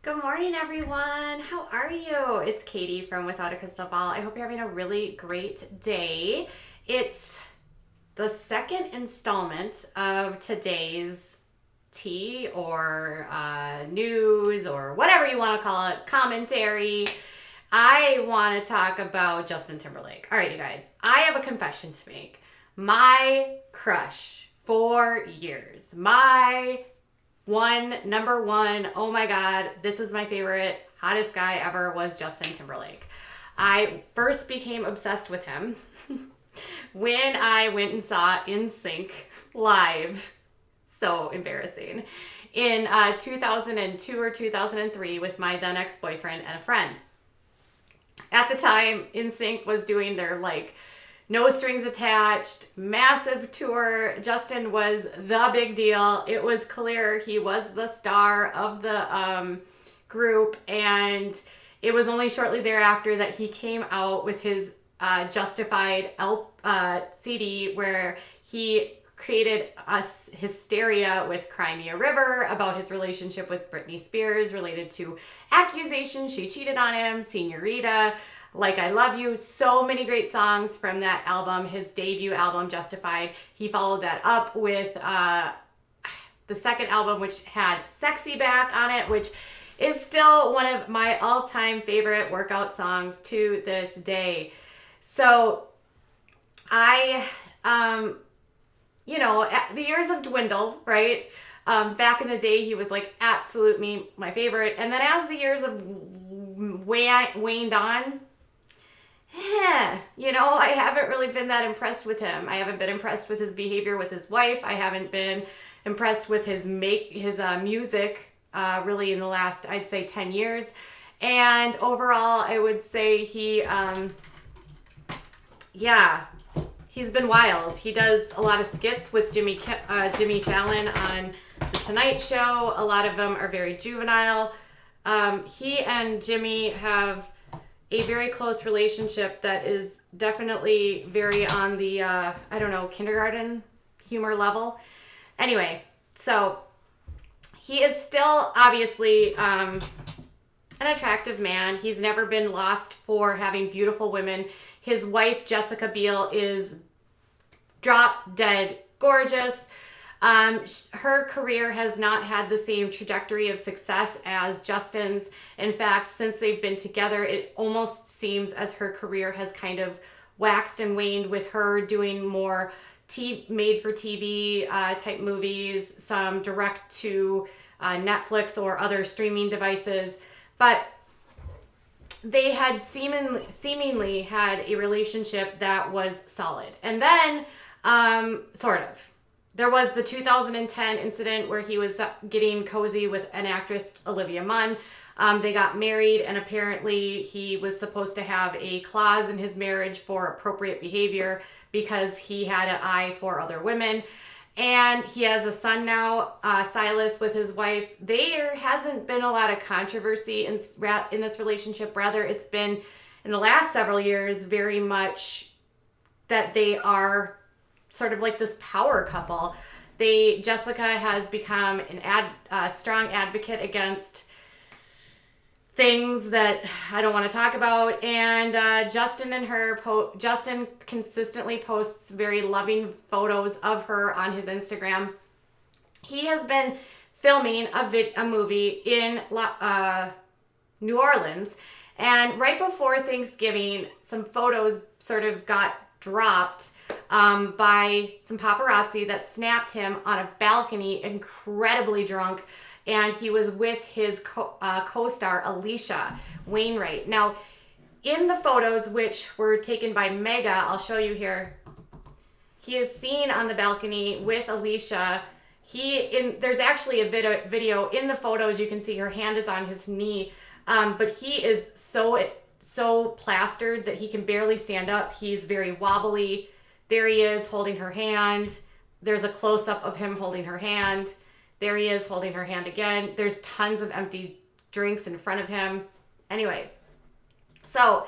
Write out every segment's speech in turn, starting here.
Good morning, everyone. How are you? It's Katie from Without a Crystal Ball. I hope you're having a really great day. It's the second installment of today's tea or news or whatever you want to call it, commentary. I want to talk about Justin Timberlake. All right, you guys, I have a confession to make. My crush for years, number one, oh my god, this is my favorite, hottest guy ever, was Justin Timberlake. I first became obsessed with him when I went and saw NSYNC live. So embarrassing. In 2002 or 2003 with my then ex-boyfriend and a friend. At the time, NSYNC was doing their no strings attached, massive tour. Justin was the big deal. It was clear he was the star of the group, and it was only shortly thereafter that he came out with his Justified CD, where he created a hysteria with Cry Me a River about his relationship with Britney Spears related to accusations she cheated on him, Senorita, Like I Love You. So many great songs from that album, his debut album, Justified. He followed that up with the second album, which had Sexy Back on it, which is still one of my all-time favorite workout songs to this day. So the years have dwindled, right? Back in the day, he was absolutely my favorite. And then as the years have waned on, I haven't really been that impressed with him. I haven't been impressed with his behavior with his wife. I haven't been impressed with his music really in the last, I'd say, 10 years. And overall, I would say he's been wild. He does a lot of skits with Jimmy Fallon on The Tonight Show. A lot of them are very juvenile. He and Jimmy have a very close relationship that is definitely very on the, kindergarten humor level. Anyway, so he is still obviously an attractive man. He's never been lost for having beautiful women. His wife, Jessica Biel, is drop dead gorgeous. Her career has not had the same trajectory of success as Justin's. In fact, since they've been together, it almost seems as her career has kind of waxed and waned, with her doing more made-for-TV type movies, some direct to Netflix or other streaming devices. But they had seemingly had a relationship that was solid. And then, sort of. There was the 2010 incident where he was getting cozy with an actress, Olivia Munn. They got married, and apparently he was supposed to have a clause in his marriage for appropriate behavior because he had an eye for other women. And he has a son now, Silas, with his wife. There hasn't been a lot of controversy in this relationship. Rather, it's been, in the last several years, very much that they are sort of like this power couple. Jessica has become a strong advocate against things that I don't want to talk about, and Justin consistently posts very loving photos of her on his Instagram. He has been filming a movie in New Orleans, and right before Thanksgiving, some photos sort of got dropped by some paparazzi that snapped him on a balcony, incredibly drunk, and he was with his co-star Alisha Wainwright. Now, in the photos, which were taken by Mega, I'll show you here, he is seen on the balcony with Alisha. There's actually a video in the photos. You can see her hand is on his knee, but he is so plastered that he can barely stand up. He's very wobbly. There he is holding her hand. There's a close-up of him holding her hand. There he is holding her hand again. There's tons of empty drinks in front of him. Anyways, so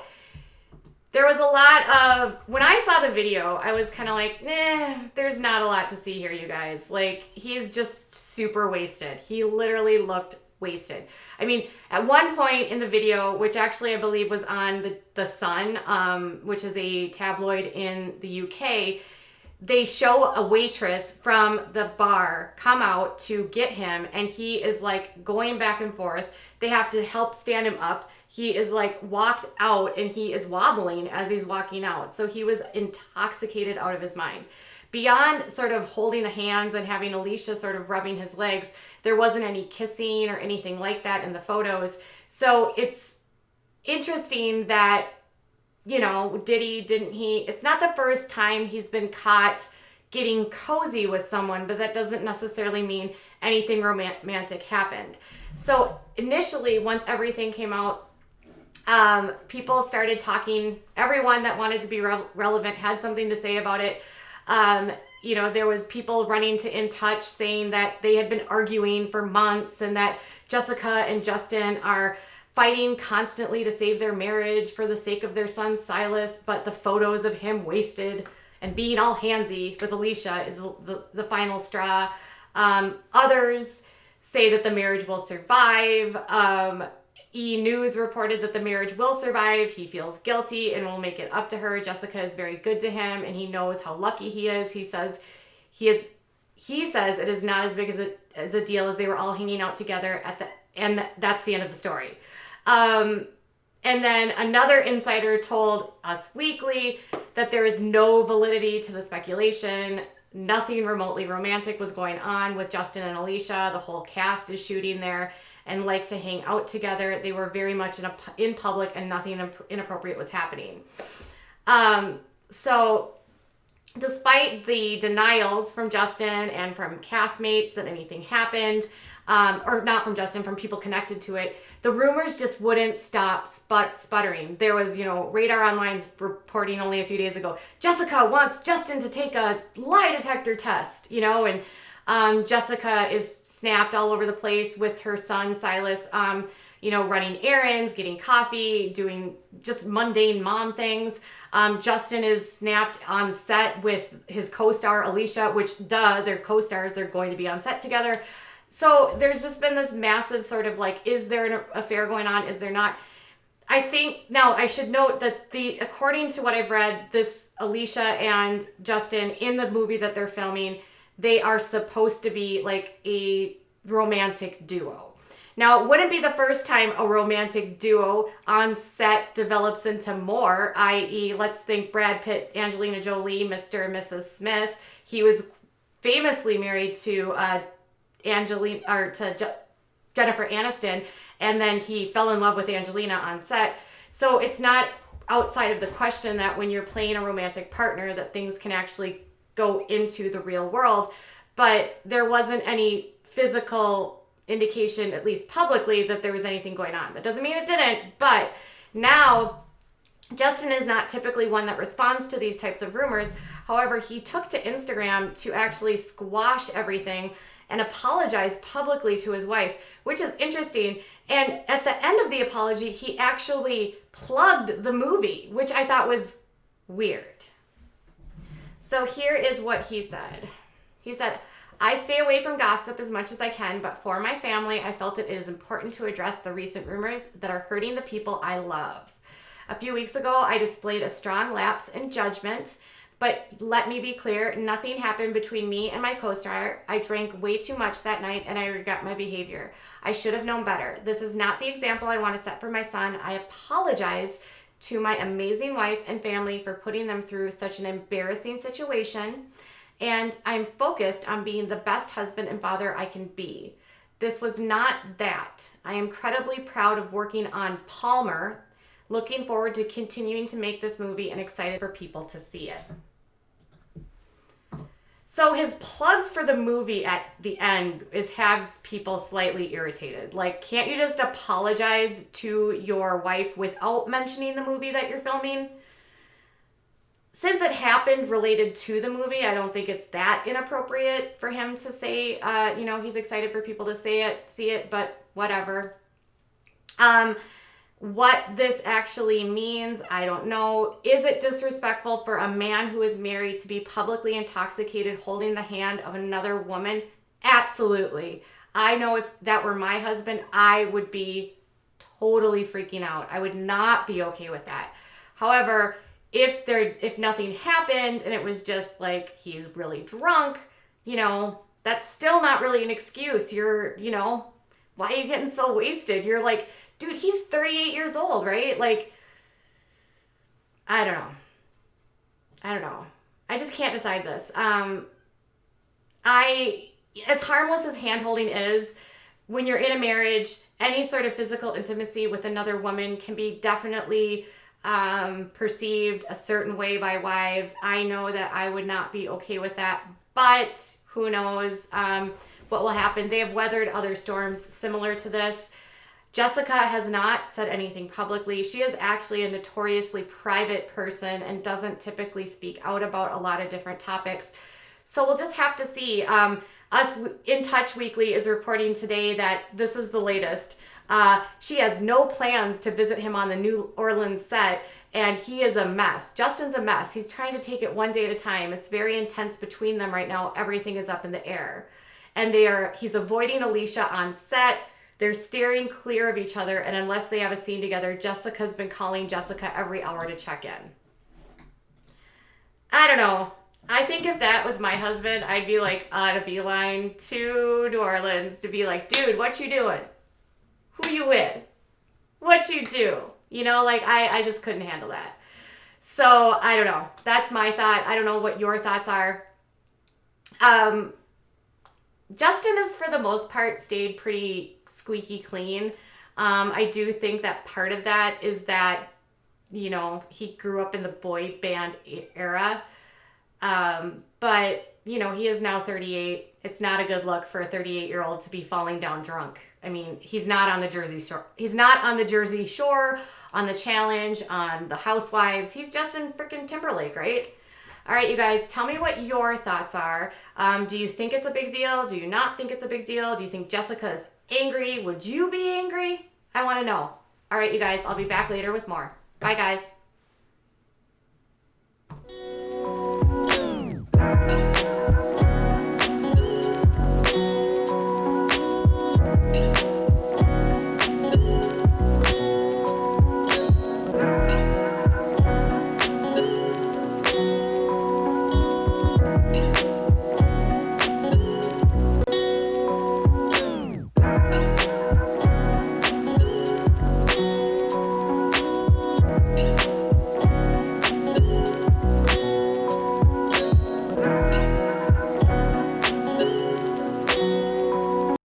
there was a lot of, when I saw the video, I was kind of like, there's not a lot to see here, you guys. He's just super wasted. He literally looked wasted. I mean, at one point in the video, which actually I believe was on the Sun, which is a tabloid in the UK, they show a waitress from the bar come out to get him, and he is like going back and forth. They have to help stand him up. He is like walked out, and he is wobbling as he's walking out. So he was intoxicated out of his mind. Beyond sort of holding the hands and having Alisha sort of rubbing his legs, there wasn't any kissing or anything like that in the photos. So it's interesting that, you know, didn't he? It's not the first time he's been caught getting cozy with someone, but that doesn't necessarily mean anything romantic happened. So initially, once everything came out, people started talking. Everyone that wanted to be relevant had something to say about it. You know, there was people running to In Touch saying that they had been arguing for months and that Jessica and Justin are fighting constantly to save their marriage for the sake of their son Silas, but the photos of him wasted and being all handsy with Alisha is the final straw. Others say that the marriage will survive. E! News reported that the marriage will survive. He feels guilty and will make it up to her. Jessica is very good to him, and he knows how lucky he is. He says it is not as big as a deal as they were all hanging out together and that's the end of the story. And then another insider told Us Weekly that there is no validity to the speculation. Nothing remotely romantic was going on with Justin and Alisha. The whole cast is shooting there and like to hang out together. They were very much in public, and nothing inappropriate was happening. So despite the denials from Justin and from castmates that anything happened, or not from Justin, from people connected to it, the rumors just wouldn't stop sputtering. There was, Radar Online's reporting only a few days ago, Jessica wants Justin to take a lie detector test, and Jessica is snapped all over the place with her son, Silas, running errands, getting coffee, doing just mundane mom things. Justin is snapped on set with his co-star, Alisha, which, they're co-stars, they're going to be on set together. So there's just been this massive sort of like, is there an affair going on? Is there not? I think, now I should note that according to what I've read, this Alisha and Justin in the movie that they're filming, they are supposed to be like a romantic duo. Now, it wouldn't be the first time a romantic duo on set develops into more, i.e., let's think Brad Pitt, Angelina Jolie, Mr. and Mrs. Smith. He was famously married to Jennifer Aniston, and then he fell in love with Angelina on set. So it's not outside of the question that when you're playing a romantic partner that things can actually go into the real world. But there wasn't any physical indication, at least publicly, that there was anything going on. That doesn't mean it didn't, but now Justin is not typically one that responds to these types of rumors. However, he took to Instagram to actually squash everything and apologize publicly to his wife, which is interesting. And at the end of the apology, he actually plugged the movie, which I thought was weird. So here is what he said. He said, I stay away from gossip as much as I can, but for my family, I felt it is important to address the recent rumors that are hurting the people I love. A few weeks ago, I displayed a strong lapse in judgment, but let me be clear, nothing happened between me and my co-star. I drank way too much that night and I regret my behavior. I should have known better. This is not the example I want to set for my son. I apologize to my amazing wife and family for putting them through such an embarrassing situation, and I'm focused on being the best husband and father I can be. This was not that. I am incredibly proud of working on Palmer, looking forward to continuing to make this movie and excited for people to see it. So his plug for the movie at the end has people slightly irritated. Like, can't you just apologize to your wife without mentioning the movie that you're filming? Since it happened related to the movie, I don't think it's that inappropriate for him to say, he's excited for people to see it, but whatever. What this actually means, I don't know. Is it disrespectful for a man who is married to be publicly intoxicated holding the hand of another woman? Absolutely. I know if that were my husband, I would be totally freaking out. I would not be okay with that. However, if nothing happened and it was just like he's really drunk, that's still not really an excuse. Why are you getting so wasted? You're like, dude, he's 38 years old, right? Like, I don't know. I just can't decide this. As harmless as hand-holding is, when you're in a marriage, any sort of physical intimacy with another woman can be definitely perceived a certain way by wives. I know that I would not be okay with that, but who knows what will happen. They have weathered other storms similar to this. Jessica has not said anything publicly. She is actually a notoriously private person and doesn't typically speak out about a lot of different topics. So we'll just have to see. Us In Touch Weekly is reporting today that this is the latest. She has no plans to visit him on the New Orleans set, and he is a mess. Justin's a mess. He's trying to take it one day at a time. It's very intense between them right now. Everything is up in the air. And he's avoiding Alisha on set. They're steering clear of each other, and unless they have a scene together, Jessica's been calling Jessica every hour to check in. I don't know. I think if that was my husband, I'd be like on a beeline to New Orleans to be like, dude, what you doing? Who you with? What you do? I just couldn't handle that. So I don't know. That's my thought. I don't know what your thoughts are. Justin has, for the most part, stayed pretty squeaky clean. I do think that part of that is that, he grew up in the boy band era. But he is now 38. It's not a good look for a 38-year-old to be falling down drunk. I mean, he's not on the Jersey Shore. He's not on the Jersey Shore, on the Challenge, on the Housewives. He's just in freaking Timberlake, right? All right, you guys, tell me what your thoughts are. Do you think it's a big deal? Do you not think it's a big deal? Do you think Jessica is angry? Would you be angry? I want to know. All right, you guys, I'll be back later with more. Bye, guys.